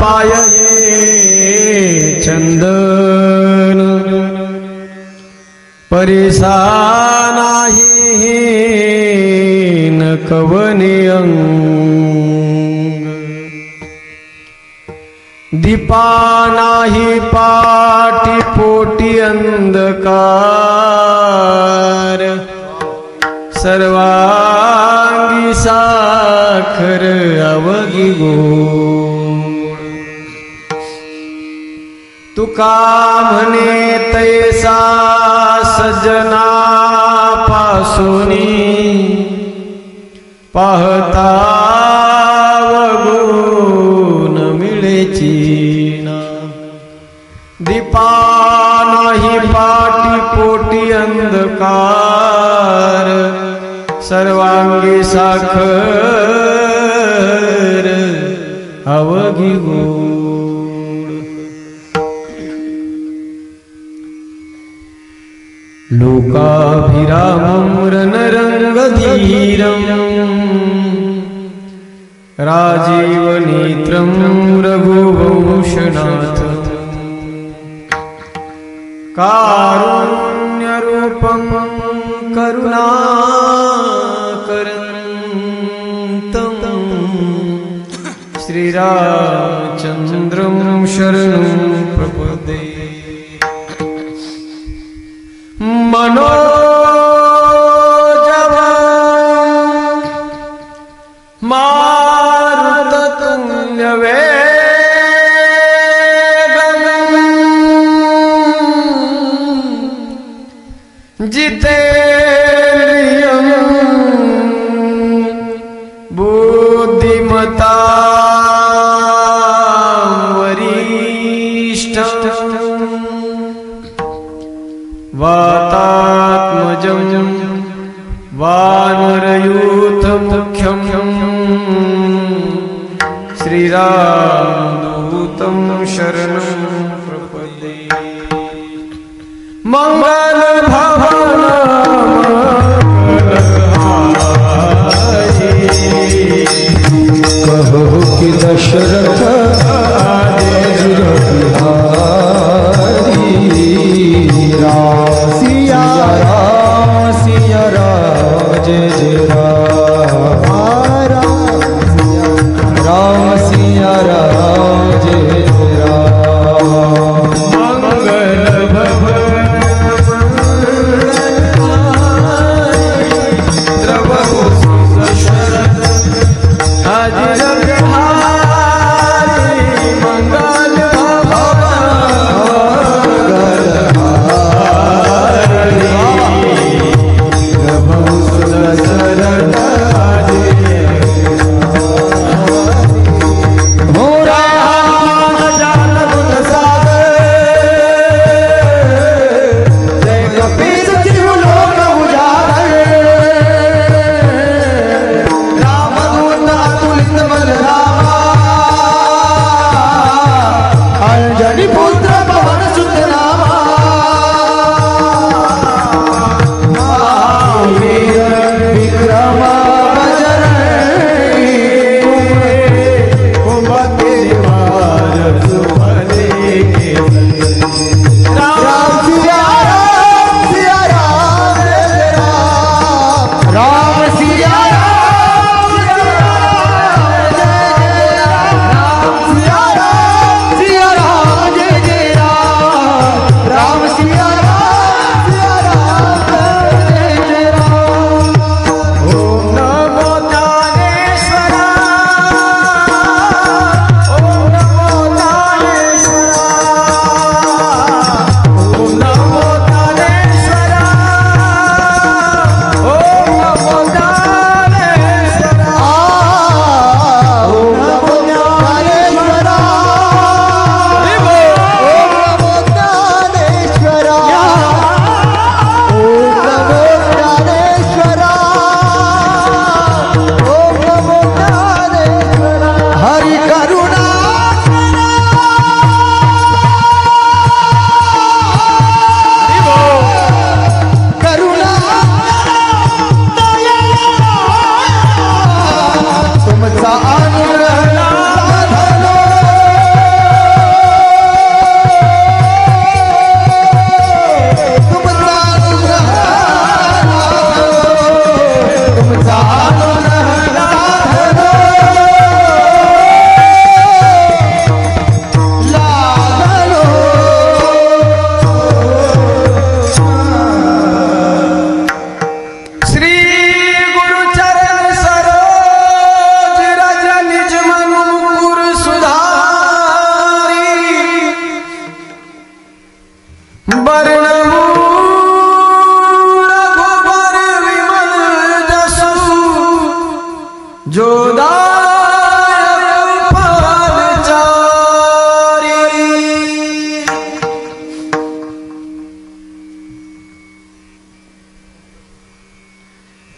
पाये चंदन परिसा नाही न कवने अंग दीपा नाही पाटी पोटी अंधकार सर्वांगी साखर अवघी गोड तुका म्हणे तैसा सजना पासोनी पाहता वगुण मिळेची ना दीपा नाही पाटी पोटी अंधकार सर्वांगी साखर अवघी गोड लोकाभिरामं रणरंगधीरं राजीवनेत्रं रघुवंशनाथ कारुण्यरूपं करुणाकरन्तं श्रीरामचन्द्रं शरणं प्रपद्ये मनोजव मारुततुल्यवेगं जितेन्द्रियं बुद्धिमतां वरिष्ठं वातात्मजं वानरयूथमुख्यं श्रीरामदूतं शरणं प्रपद्ये मंगलभवन कहो कि दशरथ सिया राम जय जय राम सिया राम जय जय राम मंगल भवन द्रवहु दशरथ अजिरग्रहारी मंगल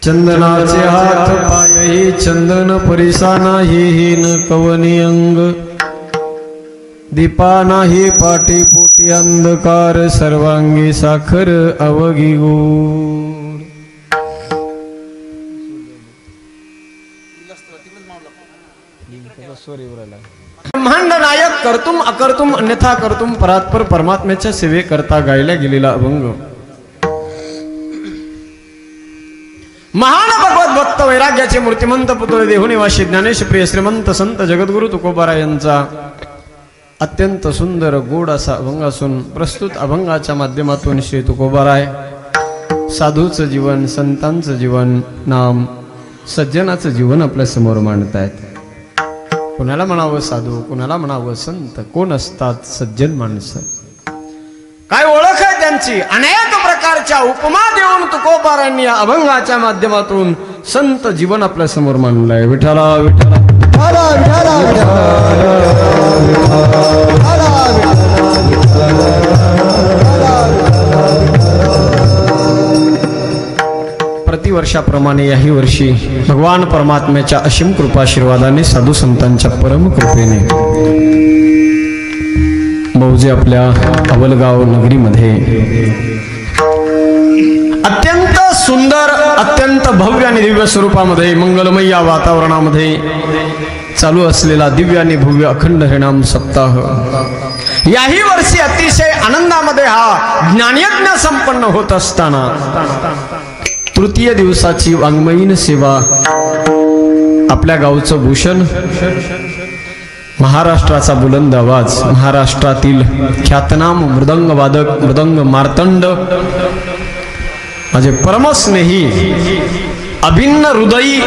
चंदनाचे हात पायही चंदन परिसा नाही न कवनी अंग दीपा नाही पाटी पोटी अंधकार सर्वांगी साखर अवघी गोड ब्रह्मांड नायक करतुम अकर्तुम अन्यथा करतुम परात्पर परमात्म्याच्या सेवेकरता गायला गेलेला अभंग महान भगवत भक्त वैराग्याचे मूर्तिमंत पुतळे देहुनिवासी ज्ञानेश प्रिय श्रीमंत संत जगद्गुरु तुकोबाराय यांचा अत्यंत सुंदर गोड असा अभंग असून प्रस्तुत अभंगाच्या माध्यमातून श्री तुकोबाराय साधूचं जीवन संतांचं जीवन नाम सज्जनाचं जीवन आपल्या समोर मांडतायत. कोणाला म्हणावं साधू कोणाला म्हणावं संत कोण असतात सज्जन माणसं काय ओळख आहे त्यांची अनेक प्रकारच्या उपमा देऊन तुकोबारायांनी या अभंगाच्या माध्यमातून संत जीवन आपल्या समोर मांडलंय. विठ्ठला विठ्ठला प्रतिवर्षाप्रमाणे याही वर्षी भगवान परमात्म्याच्या असीम कृपाशीर्वादाने साधू संतांच्या परम कृपेने मौजे आपल्या अवलगाव नगरीमध्ये अत्यंत सुंदर अत्यंत भव्य आणि दिव्य स्वरूपामध्ये मंगलमय या वातावरणामध्ये चालू असलेला दिव्य आणि भव्य अखंड हरिनाम सप्ताह याही वर्षी अतिशय आनंदामध्ये हा ज्ञानयज्ञ संपन्न होत असताना तृतीय दिवसाची वाङ्मयीन सेवा आपल्या गावचं भूषण महाराष्ट्राचा बुलंद आवाज महाराष्ट्रातील ख्यातनाम मृदंग वादक मृदंग मार्तंड माझे परमस्नेही अभिन्न हृदयी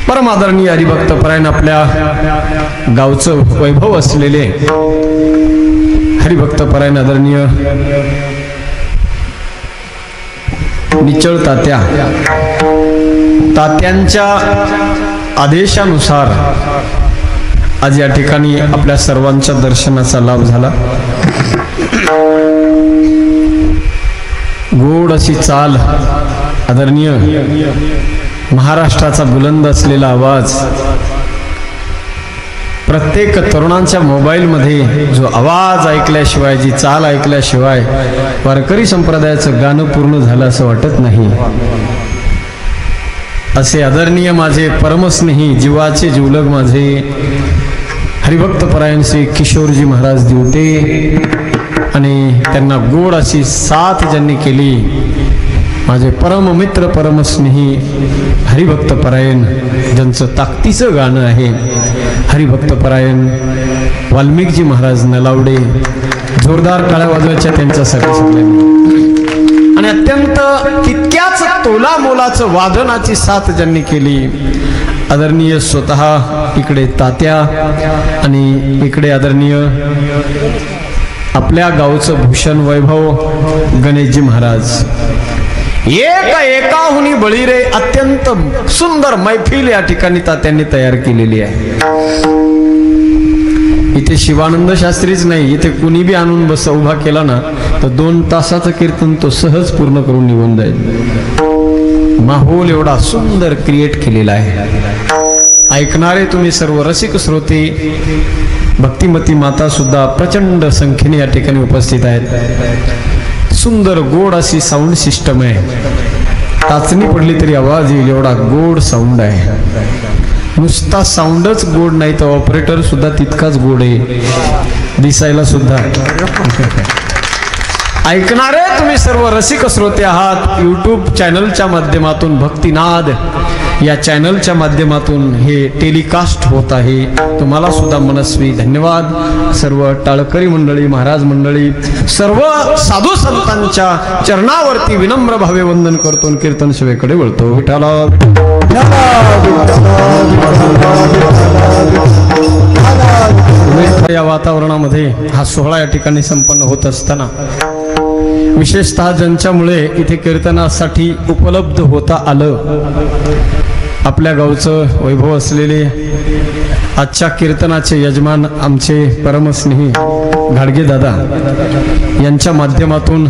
परमादरणीय हरिभक्त परायण आपल्या गावचं वैभव असलेले हरिभक्त परायण आदरणीय निचळ तात्यांच्या आदेशानुसार आज या ठिकाणी आपल्या सर्वांच्या दर्शनाचा लाभ झाला. गोड अशी चाल आदरणीय महाराष्ट्राचा बुलंद असलेला आवाज प्रत्येक तरुणांच्या मोबाईलमध्ये जो आवाज ऐकल्याशिवाय जी चाल ऐकल्याशिवाय वारकरी संप्रदायाचं गाणं पूर्ण झालं असं वाटत नाही. असे आदरणीय माझे परमस्नेही जीवाचे जीवलग माझे हरिभक्त परायण श्री किशोरजी महाराज दिवटे आणि त्यांना गोड अशी साथ ज्यांनी केली माझे परम मित्र परमस्नेही हरिभक्त परायण ज्यांचं ताकदीचं गाणं आहे हरिभक्त परायण वाल्मिकजी महाराज नलावडे जोरदार टाळ्या वाजवायच्या त्यांच्यासाठी सगळ्यांनी आणि अत्यंत तितक्याच तोला मोलाचं वादनाची साथ ज्यांनी केली आदरणीय स्वतः इकडे तात्या आणि इकडे आदरणीय आपल्या गावचं भूषण वैभव गणेशजी महाराज एकाहुनी बळी रे अत्यंत सुंदर मैफिल या ठिकाणी तात्यांनी तयार केलेली आहे. इथे शिवानंद शास्त्रीच नाही इथे कुणी बी आणून बस उभा केला ना तर 2 तासाचं कीर्तन तो सहज पूर्ण करून निघून जाईल. माहोल एवढा सुंदर क्रिएट केलेला आहे. ऐकणारे तुम्ही सर्व रसिक श्रोते भक्तिमती माता सुद्धा प्रचंड संख्येने या ठिकाणी उपस्थित आहेत. सुंदर गोड अशी साऊंड सिस्टम आहे. टाचणी पडली तरी आवाज येईल एवढा गोड साऊंड आहे. नुसता साऊंडच गोड नाही तर ऑपरेटर सुद्धा तितकाच गोड आहे दिसायला सुद्धा. ऐकणारे तुम्ही सर्व रसिक श्रोते आहात. यूट्यूब चॅनलच्या माध्यमातून भक्तिनाद या चॅनलच्या माध्यमातून हे टेलिकास्ट होत आहे. तुम्हाला सुद्धा मनस्वी धन्यवाद. सर्व टाळकरी मंडळी महाराज मंडळी सर्व साधू संतांच्या चरणावरती विनम्र भावे वंदन करतो कीर्तन सेवेकडे वळतो. विठ्ठला या वातावरणामध्ये हा सोहळा या ठिकाणी संपन्न होत असताना विशेषतः ज्यांच्यामुळे इथे कीर्तनासाठी उपलब्ध होता आलं आपल्या गावचं वैभव असलेले आजच्या कीर्तनाचे यजमान आमचे परमस्नेही घाडगे दादा यांच्या माध्यमातून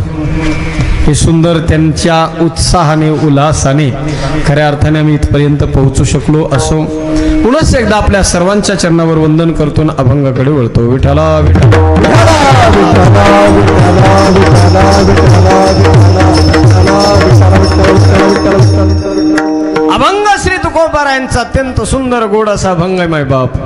हे सुंदर त्यांच्या उत्साहाने उल्हासाने खऱ्या अर्थाने आम्ही इथपर्यंत पोहोचू शकलो असो. पुनश्च एकदा आपल्या सर्वांच्या चरणावर वंदन करतो आणि अभंगाकडे वळतो. विठ्ठला अभंग श्री तुकोबारायांचा अत्यंत सुंदर गोड असा अभंग आहे माय बाप.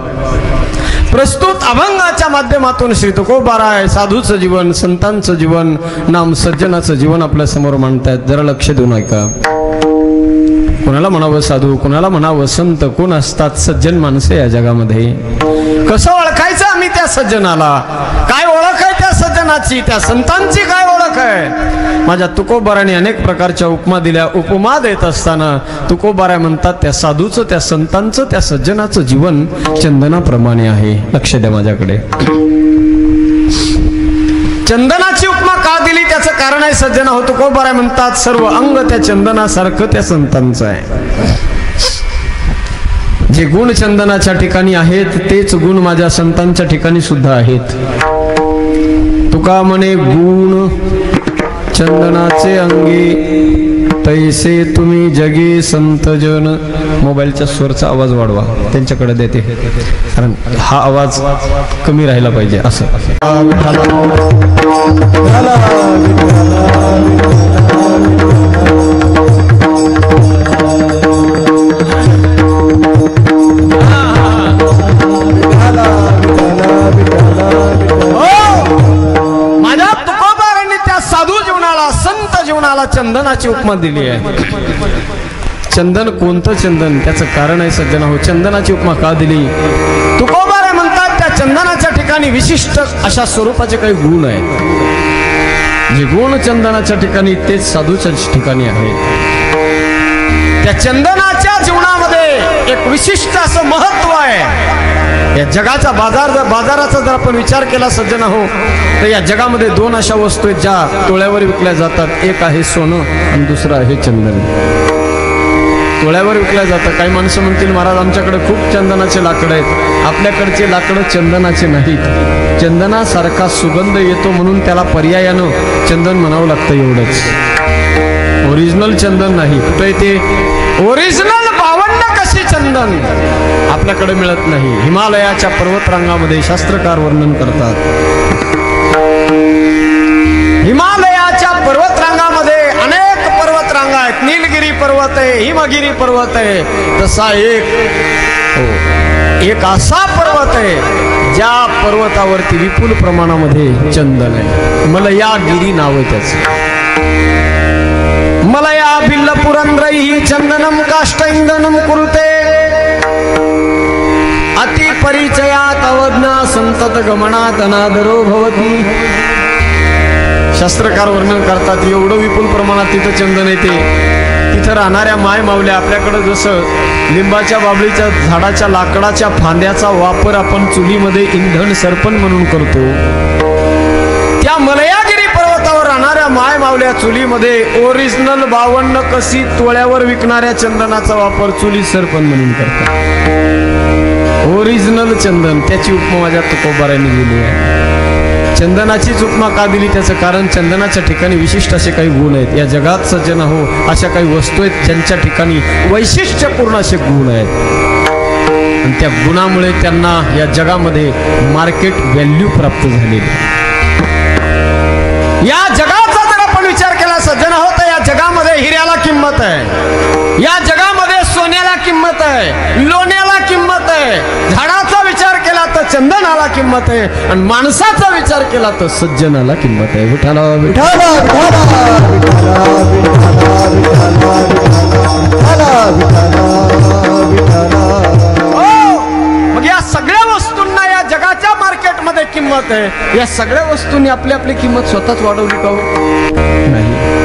प्रस्तुत अभंगाच्या माध्यमातून श्री तुकोबाराय साधूचं जीवन, संतांचं जीवन, नाम सज्जनाचं जीवन आपल्या समोर मांडतायत. जरा लक्ष देऊन ऐका. कोणाला म्हणावं साधू, कोणाला म्हणावं संत, कोण असतात सज्जन माणसे या जगामध्ये? कसं ओळखायचं आम्ही त्या सज्जनाला? काय ओळख आहे त्या सज्जनाची, त्या संतांची काय ओळख आहे? माझ्या तुकोबाराने अनेक प्रकारच्या उपमा दिल्या. उपमा देत असताना तुकोबारा म्हणतात त्या साधूचं, त्या संतांचं, त्या सज्जनाचं जीवन चंदनाप्रमाणे आहे. लक्ष द्या माझ्याकडे. चंदनाची उपमा का दिली त्याचं कारण आहे सज्जना हो. तुकोबारा म्हणतात सर्व अंग त्या चंदनासारखं त्या संतांचं आहे. जे गुण चंदनाच्या ठिकाणी आहेत तेच गुण माझ्या संतांच्या ठिकाणी सुद्धा आहेत. तुका म्हणे गुण चंदनाचे अंगी तैसे तुम्ही जगे संतजन. मोबाईलच्या स्वरचा आवाज वाढवा, त्यांच्याकडे देते, कारण हा आवाज कमी राहिला पाहिजे असं. चंदनाची उपमा दिली आहे. चंदन कोणतं चंदन, त्याचं कारण आहे सज्जना हो. चंदनाची उपमा का दिली? तुकोबारा म्हणतात त्या चंदनाच्या ठिकाणी विशिष्ट अशा स्वरूपाचे काही गुण आहेत. जे गुण चंदनाच्या ठिकाणी तेच साधूच्या ठिकाणी आहेत. त्या चंदनाच्या जीवनामध्ये एक विशिष्ट असं महत्व आहे. या जगाचा बाजाराचा जर आपण विचार केला सज्जना हो, तर या जगामध्ये दोन अशा वस्तू आहेत ज्या तोळ्यावर विकल्या जातात. एक आहे सोनं आणि दुसरं आहे चंदन. तोळ्यावर विकल्या जातं. काही माणसं म्हणतील महाराज आमच्याकडे खूप चंदनाचे लाकडं आहेत. आपल्याकडचे लाकडं चंदनाचे नाहीत. चंदनासारखा सुगंध येतो म्हणून त्याला पर्यायानं चंदन म्हणावं लागतं एवढंच. ओरिजिनल चंदन नाही. कुठे ते ओरिजिनल 52 कशी चंदन आपल्याकडे मिळत नाही. हिमालयाच्या पर्वतरांगामध्ये शास्त्रकार वर्णन करतात. हिमालयाच्या पर्वतरांगामध्ये अनेक पर्वतरांगा आहेत. नीलगिरी पर्वत आहे, हिमगिरी पर्वत आहे. तसा एक असा पर्वत आहे ज्या पर्वतावरती विपुल प्रमाणामध्ये चंदन आहे. मलयागिरी नाव आहे त्याचं. मलया भिल्ल पुरंद्रैः चंदनम काष्ठ इंधनम कुरुते अति परिचयात अवज्ञा संतत गमनात अनादरो भवती. शास्त्रकार वर्णन करतात एवढं विपुल प्रमाणात तिथं चंदन येते. तिथं राहणाऱ्या माय मावल्या आपल्याकडं जसं लिंबाच्या बाबळीच्या झाडाच्या लाकडाच्या फांद्याचा वापर आपण चुलीमध्ये इंधन सरपण म्हणून करतो, त्या मलयागिरी पर्वतावर राहणाऱ्या माय मावल्या चुलीमध्ये ओरिजिनल 52 कसी तोळ्यावर विकणाऱ्या चंदनाचा वापर चुली सरपण म्हणून करतात. ओरिजिनल चंदन, त्याची उपमा माझ्या तुकोबारांनी दिली आहे. चंदनाचीच उपमा का दिली त्याचं कारण चंदनाच्या ठिकाणी विशिष्ट असे काही गुण आहेत. या जगात सज्जन हो अशा काही वस्तू आहेत ज्यांच्या ठिकाणी वैशिष्ट्यपूर्ण असे गुण आहेत आणि त्या गुणामुळे त्यांना या जगामध्ये मार्केट व्हॅल्यू प्राप्त झालेली. या जगाचा जर आपण विचार केला सज्जन हो तर या जगामध्ये हिऱ्याला किंमत आहे, या जगामध्ये सोन्याला किंमत आहे, लोण्याला किंमत आहे, झाडाचा विचार केला तर चंदनाला किंमत आहे आणि माणसाचा विचार केला तर सज्जनाला किंमत आहे. विठाला विठाला मग या सगळ्या वस्तूंना या जगाच्या मार्केटमध्ये किंमत आहे. या सगळ्या वस्तूंनी आपली आपली किंमत स्वतःच वाढवली का नाही?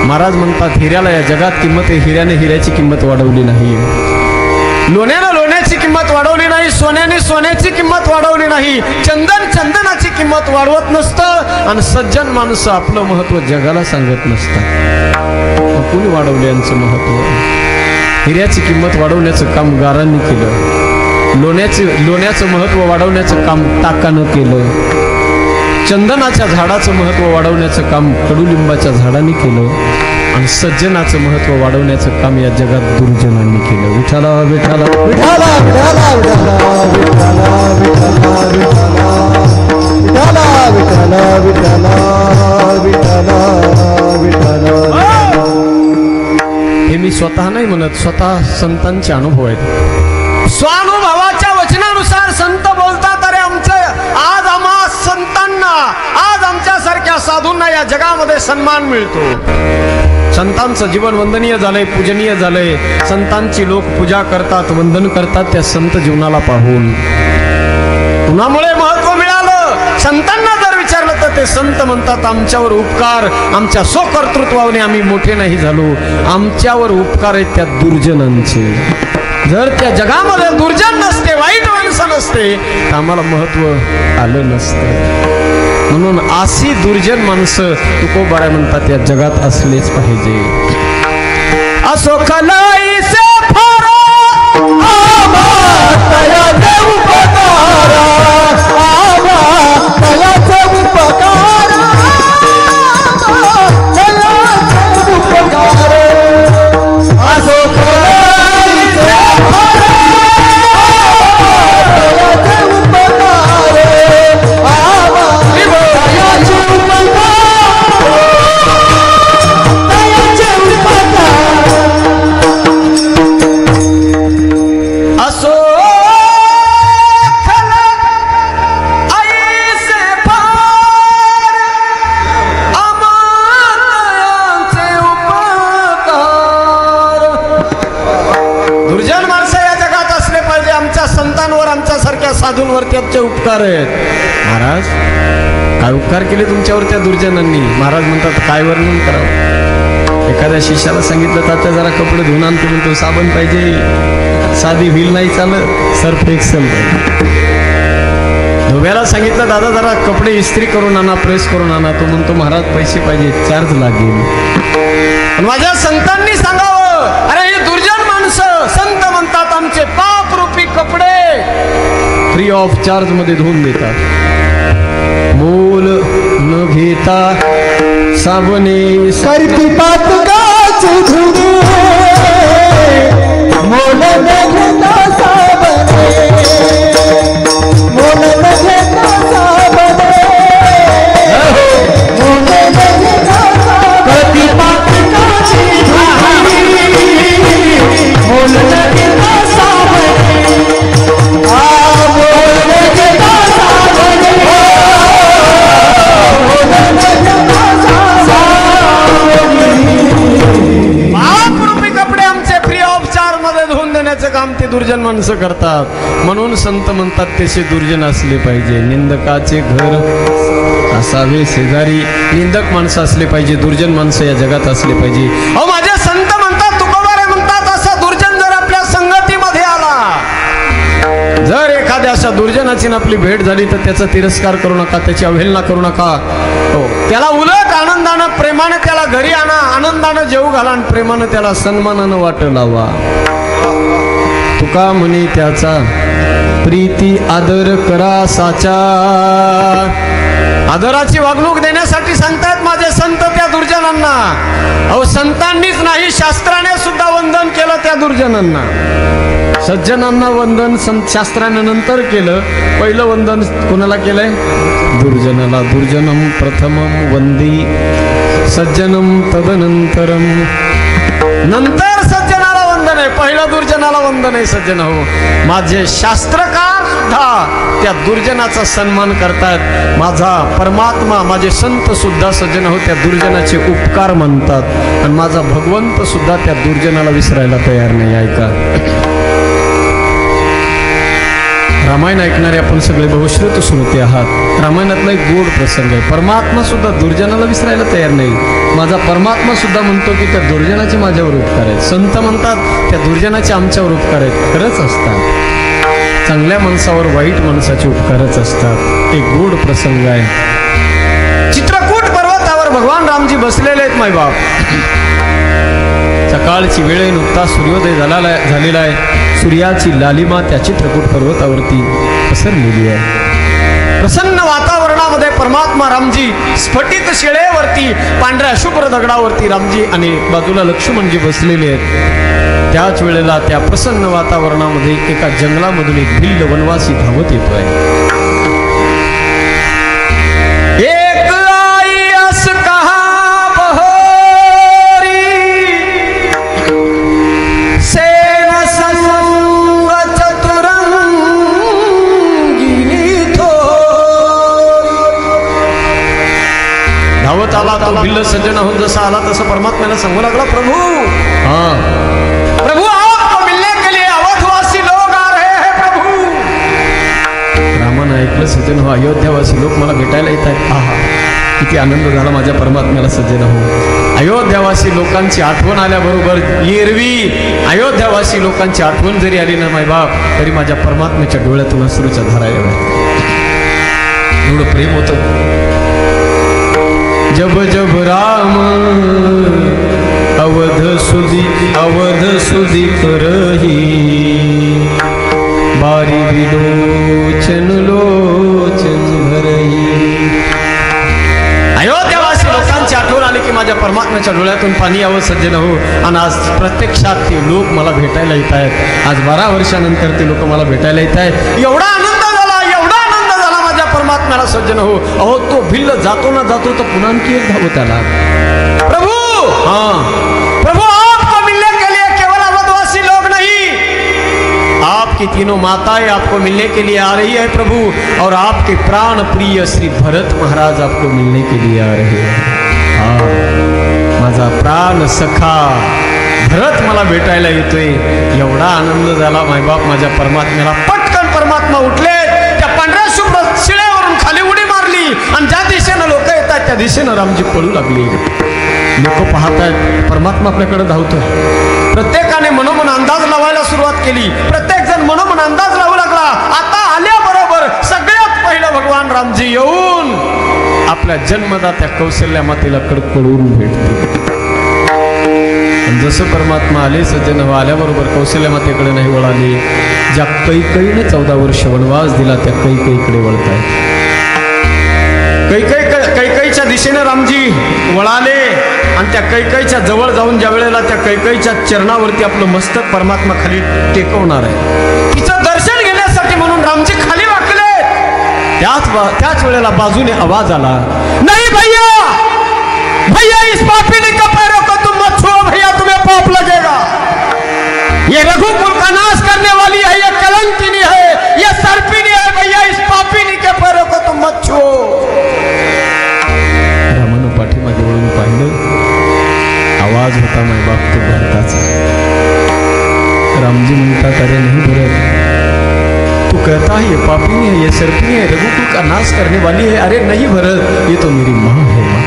महाराज म्हणतात हिऱ्याला या जगात किंमत आहे, हिऱ्याने हिऱ्याची किंमत वाढवली नाही, लोण्याने लोण्याची किंमत वाढवली नाही, सोन्याने सोन्याची किंमत वाढवली नाही, चंदन चंदनाची किंमत वाढवत नसतं आणि सज्जन माणसं आपलं महत्व जगाला सांगत नसतं. कुणी वाढवले यांचं महत्व? हिऱ्याची किंमत वाढवण्याचं काम गारांनी केलं, लोण्याचं महत्व वाढवण्याचं काम टाकानं केलं. चंदनाच्या झाडाचं महत्व वाढवण्याचं काम कडुलिंबाच्या झाडाने केलं आणि सज्जनाचं महत्व वाढवण्याचं काम या जगात दुर्जनांनी केलं. विठ्ठला विठ्ठला विठ्ठला विठ्ठला विठ्ठला विठ्ठला विठ्ठला विठ्ठला विठ्ठला विठ्ठला विठ्ठला. हे मी स्वतः नाही म्हणत, स्वतः संतांचे अनुभव आहेत. स्वानुभवाच्या वचनानुसार संत बोलतात, अरे आमचं आज आम्हा संतांना, आज आमच्यासारख्या साधूंना या जगामध्ये सन्मान मिळतो. संतांचं जीवन वंदनीय झालंय, पूजनीय झालंय. संतांची लोक पूजा करतात, वंदन करतात त्या संत जीवनाला पाहून. कुणामुळे महत्व मिळालं? संतांना जर विचारलं तर ते संत म्हणतात, आमच्यावर उपकार, आमच्या स्वकर्तृत्वाने आम्ही मोठे नाही झालो, आमच्यावर उपकार आहेत त्या दुर्जनांचे. जर त्या जगामध्ये दुर्जन नसते, वाईट माणसं नसते, तर आम्हाला महत्व आलं नसतं. म्हणून अशी दुर्जन माणसं तुकोबाराय म्हणतात या जगात असलेच पाहिजे. असो खलाईसे फारा आबा तयाचे उपकार, आबा तयाचे उपकार, तयाचे उपकार. असो खलाईसे फारा तयाचे उपकार, आबा तयाचे उपकार, तयाचे उपकार. असो खलाईसे फारा आबा तयाचे उपकार. दुर्जन माणसं या जगात असले पाहिजे. आमच्या संतांवर, आमच्यासारख्या साधूंवर त्याचे उपकार आहेत. महाराज काय उपकार केले तुमच्यावर त्या दुर्जनांनी? महाराज म्हणतात, काय वर्णन करावं. एखाद्या शिष्याला सांगितलं, तात्या जरा कपडे धुवून आणतो, म्हणतो साबण पाहिजे, साधी व्हील नाही चालत, सर्फ एक्सेल पाहिजे. धोब्याला सांगितलं, दादा जरा कपडे इस्त्री करून आणा, प्रेस करून आणा, तो म्हणतो महाराज पैसे पाहिजे, चार्ज लागेल. पण माझ्या संतांनी सांगावं, अरे ही दुर्जन माणसं, संत म्हणतात आमचे पाप रूपी कपडे फ्री ऑफ चार्ज मध्ये धुवून देतात. मोल न घेता साबणे करती पातकाची धुनी, मोल न घेता साबणे, मोल न घेता साबणे, मोल न घेता साबणे. करती पातकाची धुनी, मोल न घेता साबणे, मोल न घेता साबणे, मोल न घेता महापुरुषी कपडे आमचे फ्री ऑफ चार्ज मध्ये धुवून देण्याचं काम ते दुर्जन माणसं करतात. म्हणून संत म्हणतात तसे दुर्जन असले पाहिजे. निंदकाचे घर असावे शेजारी. निंदक माणसं असले पाहिजे, दुर्जन माणसं या जगात असले पाहिजे. अहो माझे संत म्हणतात, तुकोबाराय म्हणतात, असा दुर्जन जर आपल्या संगतीमध्ये आला, जर एखाद्या अशा दुर्जनाची आपली भेट झाली तर त्याचा तिरस्कार करू नका, त्याची अवहेलना करू नका. हो, त्याला उलट आनंदानं, प्रेमानं त्याला घरी आणा, आनंदानं जेवू घाला आणि प्रेमानं त्याला सन्मानानं वाट लावा. तुका म्हणे त्याचा प्रीती आदर करा साचा. आदराची वागणूक देण्यासाठी सांगतात माझे संत त्या दुर्जनांना. अहो संतांनीच नाही, शास्त्राने सुद्धा वंदन केलं त्या दुर्जनांना. सज्जनांना वंदन शास्त्राने नंतर केलं, पहिलं वंदन कोणाला केलंय? दुर्जनाला. दुर्जनम प्रथमम वंदी सज्जनम तदनंतरम. नंतर सज्जनाला वंदन आहे, पहिलं दुर्जनाला वंदन आहे सज्जन. हो, माझे शास्त्रकार सुद्धा त्या दुर्जनाचा सन्मान करतात. माझा परमात्मा, माझे संत सुद्धा सज्जन हो त्या दुर्जनाचे उपकार म्हणतात. आणि माझा भगवंत सुद्धा त्या दुर्जनाला विसरायला तयार नाही. ऐका, रामायण ऐकणारे आपण सगळे बहुश्रुत श्रोते आहात. रामायणातला एक गोड प्रसंग आहे. परमात्मा सुद्धा दुर्जनाला विसरायला तयार नाही. माझा परमात्मा सुद्धा म्हणतो की त्या दुर्जनाचे माझ्यावर उपकार आहेत. संत म्हणतात त्या दुर्जनाचे आमच्यावर उपकार आहेत. खरंच असतात. चांगल्या माणसावर वाईट माणसाचे उपकारच असतात. एक गोड प्रसंग आहे. चित्रकूट पर्वतावर भगवान रामजी बसलेले आहेत मायबाप. सकाळची वेळ आहे, नुकता सूर्योदय झालेला आहे. सूर्याची लालिमा त्या चित्रकूट पर्वतावरती पसरलेली आहे. प्रसन्न वातावरणामध्ये वृंदावनामध्ये परमात्मा रामजी स्फटिक शिळेवरती पांढऱ्या शुभ्र दगडावरती रामजी आणि बाजूला लक्ष्मणजी बसलेले आहेत. त्याच वेळेला त्या प्रसन्न वातावरणामध्ये एका जंगलामधून एक भिल्ल वनवासी धावत येतोय. तो भिल्ल सज्जन होऊन जसा आला तसा परमात्म्याला सांगू लागला, प्रभु प्रभु आपको मिलने के लिए अवधवासी लोग आ रहे हैं प्रभु. रामानं ऐकलं, सज्जन हो अयोध्यावासी लोक मला भेटायला येत आहेत. आहा, किती आनंद झाला माझ्या परमात्म्याला सज्जन हो. अयोध्यावासी लोकांची आठवण आल्याबरोबर एरवी अयोध्यावासी लोकांची आठवण जरी आली ना माय बाप, तरी माझ्या परमात्म्याच्या डोळ्यातून अश्रूच्या धारा येतात. एवढं प्रेम होतं. जब जब राम अवध सुधी करही बारी विलोचन लोचन भरही. अयोध्यावासी लोकांची आठवण आली की माझ्या परमात्म्याच्या डोळ्यातून पाणी यावं सज्जन हो. आणि आज प्रत्यक्षात ते लोक मला भेटायला येत आहेत. आज 12 वर्षानंतर ते लोक मला भेटायला येत आहेत. एवढा आनंद झाला माझ्या परमात्म्याला सज्जन हो. अहो तो भिल्ल जातो ना जातो तो पुन्हा आणखी एक धावत आला. प्रभु प्रभु आपको मिलने के लिए केवल अवधवासी लोग नहीं, आपकी तीनों माताएं आपको मिलने के लिए आ रही है प्रभु. और आपके प्राण प्रिय श्री भरत महाराज आपको मिलने के लिए आ रहे हैं. माझा प्राण सखा भरत मला भेटायला येतोय. एवढा आनंद झाला मायबाप माझ्या परमात्म्याला. पटकन परमात्मा उठले, त्या पांढऱ्या शुभ्र शिळेवरून खाली उडी मारली आणि ज्या दिशेनं लोक येतात त्या दिशेनं रामजी पळू लागली. लोक पाहतायत, परमात्मा आपल्याकडे धावतोय. प्रत्येकाने मनोमन अंदाज लावायला सुरुवात केली. प्रत्येक जण मनोमन अंदाज लावू लागला. आता आल्याबरोबर सगळ्यात पहिलं भगवान रामजी येऊन आपल्या जन्मदात्या कौशल्या मातेला कडकडून भेटते. जसं परमात्मा आले सज्जन आल्याबरोबर कौशल्या मातेकडे नाही वळाले. ज्या कैकेयीने 14 वर्ष वनवास दिला त्या कैकेयीकडे वळतायत. कैकेयीच्या दिशेने रामजी वळाले आणि त्या कैकेयीच्या जवळ जाऊन ज्या वेळेला त्या कैकेयीच्या चरणावरती आपलं मस्तक परमात्मा खाली टेकवणार आहे, तिचं दर्शन घेण्यासाठी म्हणून रामजी खाली वाकले. त्याच वेळेला बाजूने आवाज आला, नाही भैया भैया इस पापी का पैरों को तुम मत छुओ भैया, तुम्हें पाप लगेगा. ये रघुकुल का नाश करने वाली है, ये कलंकिनी है, ये सर्पिनी है भैया, इस पापिनी के पैरों को तुम मत छुओ. रामानं पाठीमागे वळून पाहिलं. आवाज होता माय बाप तो भरताचा. रामजी म्हणतात, अरे नहीं भरत, तू कहता है ये पापिनी है, ये सर्पिनी है, रघुकुल का नाश करने वाली है. अरे नहीं भरत, ये तो मेरी माँ है. माँ,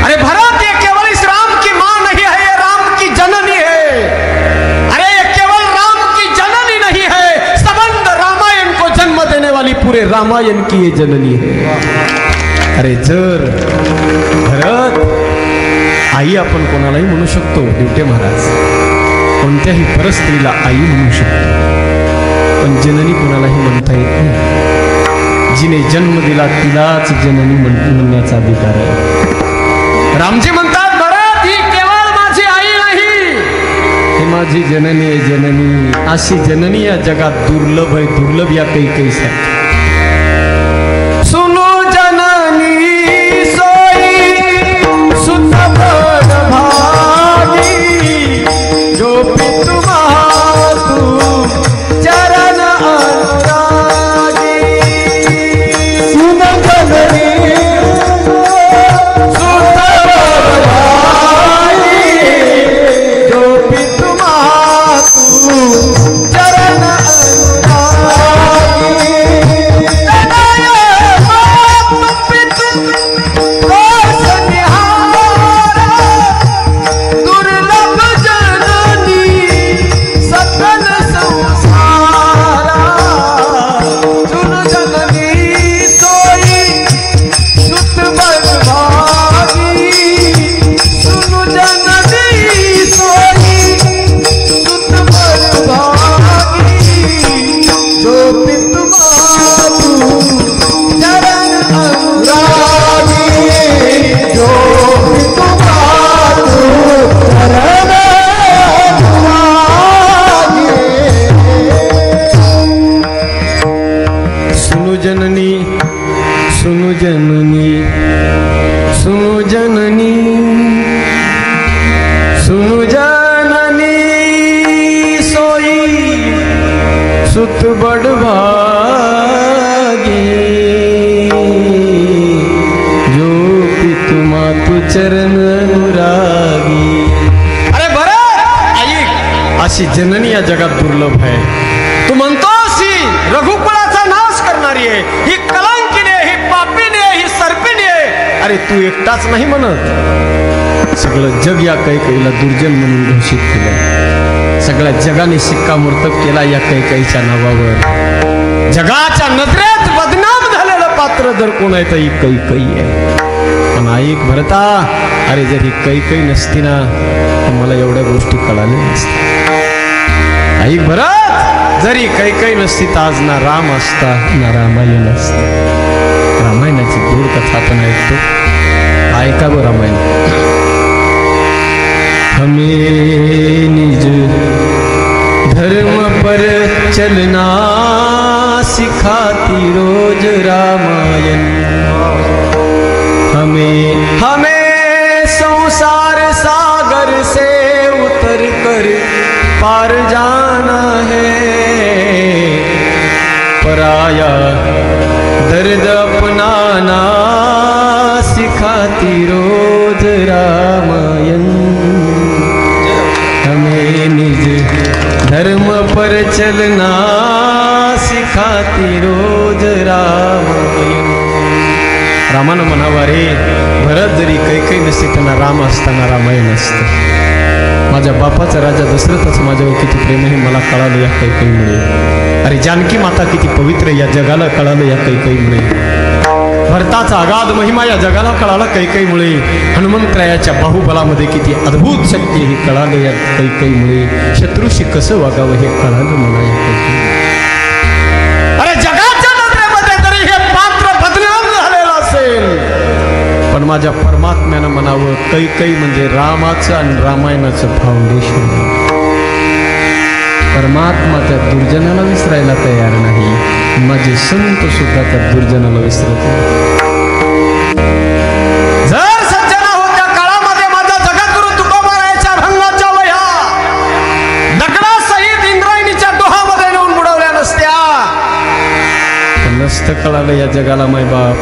अरे भरत, ये केवल इस राम की माँ नहीं है, ये राम की जननी है. अरे ये केवल राम की जननी नहीं है, संबंध रामायण को जन्म देने वाली पूरे रामायण की ये जननी है. अरे जर भरत, आई आपण कोणालाही म्हणू शकतो, दिवटे महाराज कोणत्याही परस्त्रीला आई म्हणू शकतो, पण जननी कोणालाही म्हणता येत नाही. जिने जन्म दिला तिलाच जननी म्हणण्याचा अधिकार आहे. रामजी म्हणतात, भरत ही केवळ माझी आई नाही, हे माझी जननी आहे. जननी, अशी जननी या जगात दुर्लभ आहे. दुर्लभ या कैकेयीसाठी. सुनो जननी सोई सुत बड़ भागी, जो पितु मातु चरण अनुरागी. सुन जननी चरण अनुरागी. जननी सुनु जननी सुनु जननी सुनु जननी सोई सुत बड़ भागी जो पितु मातु चरण अनुरागी। अरे भरत ऐक, अशी जननी या जगात दुर्लभ आहे। तू म्हणतोस ही रघुकुळाचा नाश करणारी आहे, ही कलंकिनी आहे, ही पापिनी आहे, ही सर्पिणी आहे। अरे तू एकटाच नाही म्हणत, सगळं जग या कैकेयीला दुर्जन म्हणून घोषित केलं। सगळ्या जगाने शिक्कामोर्तब केला या कैकेयीच्या नावावर। जगाच्या नजरेत बदनाम झालेलं पात्र जर कोण आहे तर ही कैकेयी आहे। पण ऐक भरता, अरे जर ही कैकेयी नसती ना तर मला एवढ्या गोष्टी कळाल्या नसत्या। ऐक भरत, जरी कैकेयी नसती तर आज ना राम असता ना रामायण असतं। रामायणाची गोड कथा आपण ऐकतो, ऐका बरं रामायण। हमें निज धर्म पर चलना सिखाती रोज रामायण। हमें संसार सागर से उतर कर पार जाना है। पराया दर्द अपनाना सिखाती रोज रामायण। हमें निज धर्म पर चलना सिखाती रोज रामायण। रामानं म्हणावा, रे भरत जरी कैकेयी नसती त्यांना राम असताना रामायण असतं। माझ्या बापाचा राजा दशरथच माझ्यावर किती प्रेम आहे मला कळालं या कैकेयीमुळे। अरे जानकी माता किती पवित्र या जगाला कळालं या कैकेयीमुळे। भरताचा अगाध महिमा या जगाला कळाला कैकेयीमुळे। हनुमंतरायाच्या बाहुबलामध्ये किती अद्भुत शक्ती हे कळालं या कैकेयीमुळे। शत्रूशी कसं वागावं हे कळालं मला या कैकेयीमुळे। अरे जगाच्या नजरेमध्ये तरी हे पात्र बदनाम झालेलं असेल, पण माझ्या परमात्म्यानं म्हणावं कैकेयी म्हणजे रामाचं आणि रामायणाचं फाउंडेशन। परमात्मा त्या दुर्जनाला विसरायला तयार नाही, माझे संत सुद्धा त्या दुर्जनाला विसरत नाही। जर सज्जना होत्या काळामध्ये माझा जगद्गुरु तुकोबारायाच्या अभंगाच्या वह्या दगडासहित इंद्रायणीच्या डोहामध्ये नेऊन बुडवल्या नसत्या तर नसतं कळालं या जगाला मायबाप।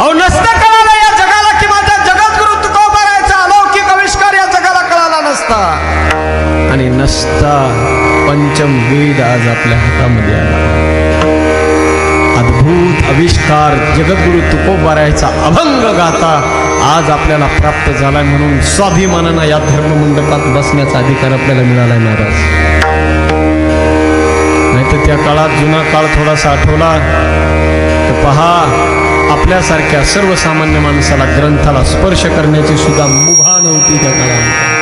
अहो नसतं कळालं या जगाला की माझ्या जगद्गुरु तुकोबारायाचा अलौकिक आविष्कार या जगाला कळाला नसता। आणि नसता पंचम वेद आज आपल्या हातामध्ये आला। अद्भुत आविष्कार जगद्गुरु तुकोबारायाचा अभंग गाता आज आपल्याला प्राप्त झालाय, म्हणून स्वाभिमानानं या धर्ममंडपात बसण्याचा अधिकार आपल्याला मिळालाय महाराज। नाही तर त्या काळात जुना काळ थोडासा आठवला तर पहा, आपल्यासारख्या सर्वसामान्य माणसाला ग्रंथाला स्पर्श करण्याची सुद्धा मुभा नव्हती त्या काळात।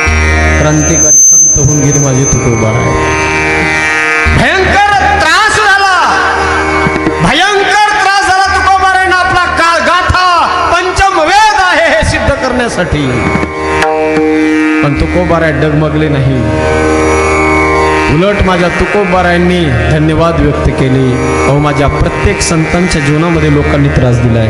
क्रांतिकारी संत होऊन गेले माझे तुकोबाराय। भयंकर त्रास झाला, भयंकर त्रास झाला तुकोबारायनं आपला काळ गाथा पंचम वेद आहे हे सिद्ध करण्यासाठी। पण तुकोबाराय डगमगले नाही, उलट माझ्या तुकोबारायांनी धन्यवाद व्यक्त केले। अहो माझ्या प्रत्येक संतांच्या जीवनामध्ये लोकांनी त्रास दिलाय।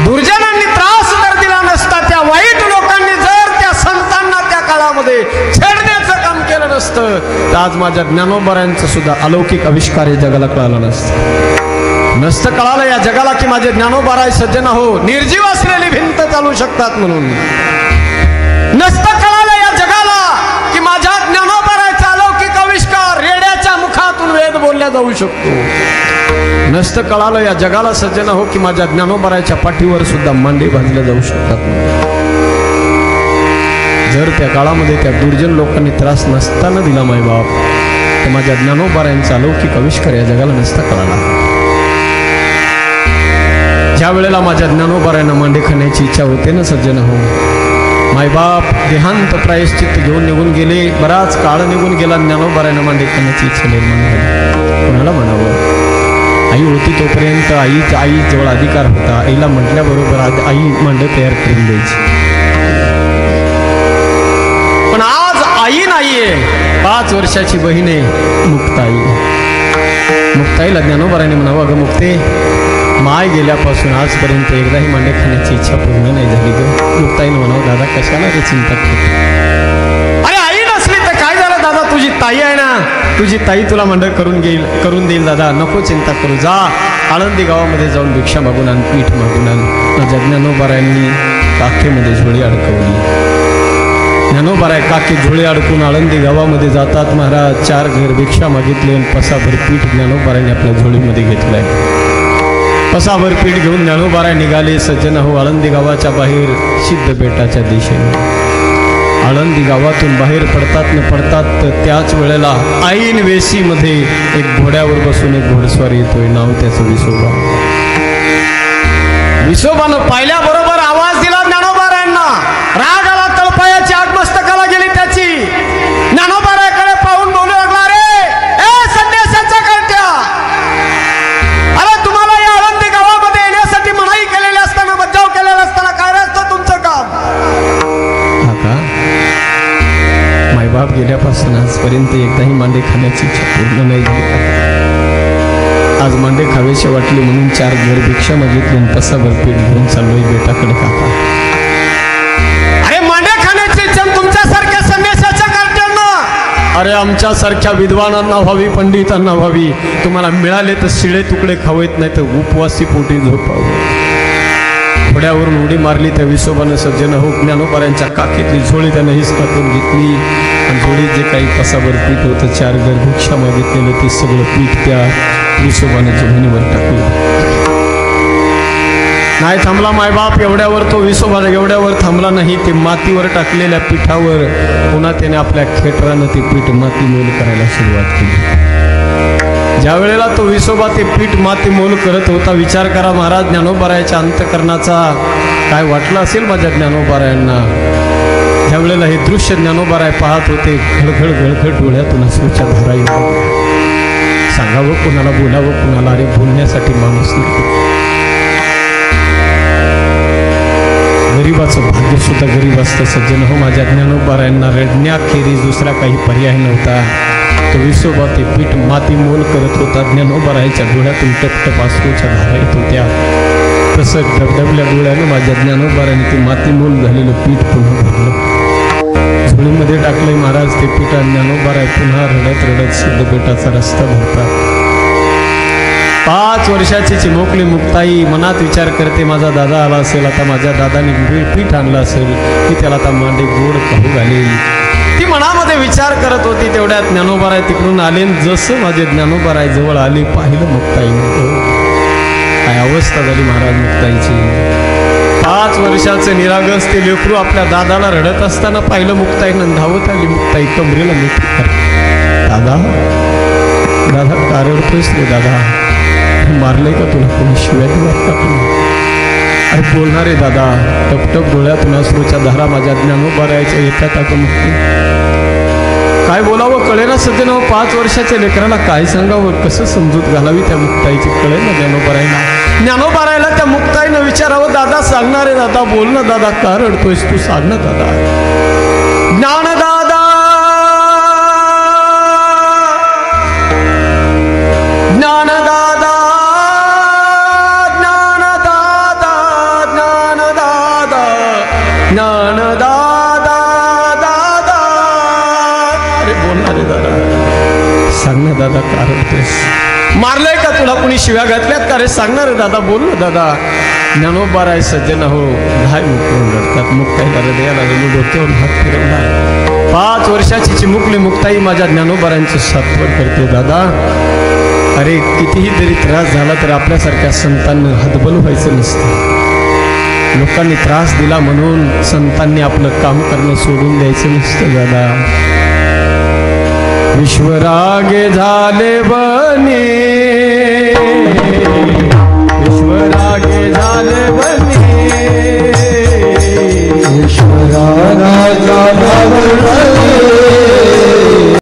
दुर्जनांनी त्रास जर दिला नसता, त्या वाईट लोकांनी जर त्या संतांना त्या काळामध्ये छेडण्याचं काम केलं नसतं तर आज माझ्या ज्ञानोबारायांचं सुद्धा अलौकिक आविष्कार या जगाला कळाला नसतं कळालं या जगाला की माझे ज्ञानोबाराय सज्जन हो निर्जीव असलेली भिंत चालू शकतात म्हणून। नसतं कळालं या जगाला की माझ्या ज्ञानोबारायचा अलौकिक आविष्कार रेड्याच्या मुखातून वेद बोलल्या जाऊ शकतो। नसतं कळालं या जगाला सज्जन हो की माझ्या ज्ञानोबारायच्या पाठीवर सुद्धा मांडे बांधल्या जाऊ शकतात। जर त्या काळामध्ये त्या दुर्जन लोकांनी त्रास नसताना दिला मायबाप तर माझ्या ज्ञानोबारायांचा अलौकिक आविष्कार या जगाला नसता कळाला। ज्या वेळेला माझ्या ज्ञानोबारायांना मांडे खाण्याची इच्छा होते ना सज्जन हो, मायबाप देहांत प्रायश्चित्त घेऊन निघून गेले, बराच काळ निघून गेला, ज्ञानोबारायांना मांडे खाण्याची इच्छा निर्माण झाली। कोणाला म्हणावं? आई होती तोपर्यंत आई जवळ अधिकार होता। आईला म्हटल्याबरोबर आई मांडे तयार करून द्यायची। पण आज आई नाहीये, 5 वर्षाची बहीण आहे मुक्ताई। मुक्ताईला ज्ञानोबाराने म्हणावं, अगं मुक्ते, माय गेल्यापासून आजपर्यंत एकदाही मांडे खाण्याची इच्छा पूर्ण नाही झाली ग. मुक्ताईनं म्हणावं, दादा कशाला रे चिंता करते? अरे आई नसली तर काय झालं दादा, तुझी ताई आहे ना, तुझी ताई तुला मांडे करून देईल दादा, नको चिंता करू. जा आळंदी गावामध्ये जाऊन भिक्षा मागून आण, पीठ मागून आण. माझ्या ज्ञानोबारायांनी काखेमध्ये झोळी अडकवली. ज्ञानोबाराय काकी झोळी अडकून आळंदी गावामध्ये जातात. महाराज 4 घर भिक्षा मागितली आणि पसाभर पीठ ज्ञानोबारायने आपल्या झोळीमध्ये घेतलंय. पसाभर पीठ घेऊन ज्ञानोबाराय निघाले. सज्जन हो, आळंदी गावाच्या बाहेर सिद्धबेटाच्या दिशेने. आळंदी गावातून बाहेर पडतात न पडतात तर त्याच वेळेला ऐन वेशीमध्ये एक घोड्यावर बसून एक घोडस्वार येतोय. नाव त्याचं विसोबा. विसोबानं पाहिल्याबरोबर आवाज दिला ज्ञानोबारायांना. राग आला, तळपायाची आग मस्तकाला गेली त्याची. ज्ञानोबारायाकडे पाहून बोलू लागला, रे ए संन्यासाचा करत्या, अरे तुम्हाला या आळंदी गावामध्ये येण्यासाठी मनाई केलेली असताना, बचाव केलेला असताना काय असतं तुमचं काम? काका, मायबाप गेल्यापासून आजपर्यंत एकदाही मांडे खाण्याची इच्छा पूर्ण नाही झाली. आज मांडे खावेशी वाटली म्हणून 4 घर भिक्षा मागितली आणि पसाभर पीठ घेऊन चाललोय बेटाकडे. काका, अरे मांडे खाण्याची इच्छा तुमच्यासारख्या संन्यासाच्या करत्यांना, अरे आमच्यासारख्या विद्वानांना व्हावी, पंडितांना व्हावी. तुम्हाला मिळाले तर शिळे तुकडे खावेत, नाही तर उपवासी पोटी झोपावं. घोड्यावरून उडी मारली त्या विसोबानं. सज्जन हो, ज्ञानोबारायांच्या काकीतली झोळी त्यानं हिसकावून घेतली आणि झोळीत जे काही पसाभर पीठ होतं, 4 घर भिक्षा मागितलेलं ते सगळं पीठ त्या विसोबानं जमिनीवर टाकलं. नाही थांबला मायबाप एवढ्यावर, तो विसोबा एवढ्यावर थांबला नाही. ते मातीवर टाकलेल्या पिठावर पुन्हा त्याने आपल्या खेटरानं ते पीठ माती मोल करायला सुरुवात केली. ज्या वेळेला तो विसोबा ते पीठ माती मोल करत होता, विचार करा महाराज, ज्ञानोबारायाच्या अंतकरणाचा काय वाटलं असेल माझ्या ज्ञानोबारायांना. ज्या वेळेला हे दृश्य ज्ञानोबाराय पाहत होते, घळघळ घळघळ डोळ्यातून अश्रूच्या धारा येतात. सांगावं कुणाला, बोलावं कुणाला, अरे बोलण्यासाठी माणूस नाही. गरीबाचं भाग्य सुद्धा गरीब असतं. सज्जन हो, माझ्या ज्ञानोबारायांना रडण्याखेरीज दुसरा काही पर्याय नव्हता. तो विसोबा ते पीठ माती मोल करत होता. ज्ञानोबारायांच्या डोळ्यातून टपटप अश्रूच्या धारा येत होत्या. तसं डबडबल्या डोळ्यानं माझ्या ज्ञानोबाराने ते माती मोल झालेलं पीठ पुन्हा भरलं, झोळीमध्ये टाकलंय. महाराज ते पीठ ज्ञानोबाराय पुन्हा रडत रडत सिद्धबेटाचा रस्ता भरतात. 5 वर्षाची चिमुकली मुक्ताई मनात विचार करते, माझा दादा आला असेल, आता माझ्या दादाने पीठ आणलं असेल, की त्याला आता मांडे गोड खाऊ घालेल. ती मनामध्ये विचार करत होती. तेवढ्यात ज्ञानोबाराय तिकडून आले. जसं माझे ज्ञानोबाराय जवळ आले, पाहिलं मुक्ताईनं. काय अवस्था झाली महाराज मुक्ताईची. 5 वर्षाचं निरागस ते लेकरू आपल्या दादाला रडत असताना पाहिलं. मुक्ताईनं धावत आली. मुक्ताई कमरेला मिठी, दादा दादा का रडतोयस रे दादा, मारलंय का तुला कोणी, शिव्या दिलात का तुम्ही? अरे बोलणारे दादा, टपटप डोळ्यातून अश्रूच्या धारा माझ्या ज्ञानोबारायाच्या येतात. आता मुक्ती काय बोलावं कळेना. सज्जन 5 वर्षाच्या लेकराला काय सांगावं, कसं समजूत घालावी त्या मुक्ताईची कळेना ज्ञानोबारायला. ज्ञानोबारायला त्या मुक्ताईनं विचारावं, दादा सांगणारे दादा, बोल ना दादा, का रडतोयस तू, सांग ना दादा. ज्ञानदादा, ज्ञानदादा, ज्ञानदादा, ज्ञानदादा, ज्ञानदादा, दादा. अरे बोलणारे दादा, सांग ना दादा, का रडतोयस, मारलंय का तुला कुणी, शिव्या घातल्यात का रे, सांगणार दादा, बोल ना दादा. ज्ञानोबाराय सज्जन हो, धाय मुकून रडतात. मुक्ताईला हृदयाला डोक्यावर हात फिरवलाय. 5 वर्षाची चिमुकली मुक्ताई माझ्या ज्ञानोबारायांचं सात्वन करते. दादा, अरे कितीही तरी त्रास झाला तर आपल्यासारख्या संतांना हतबल व्हायचं नसतं. लोकांनी त्रास दिला म्हणून संतांनी आपलं काम करणं सोडून द्यायचं नसतं. दादा, विश्वरागे झाले बने,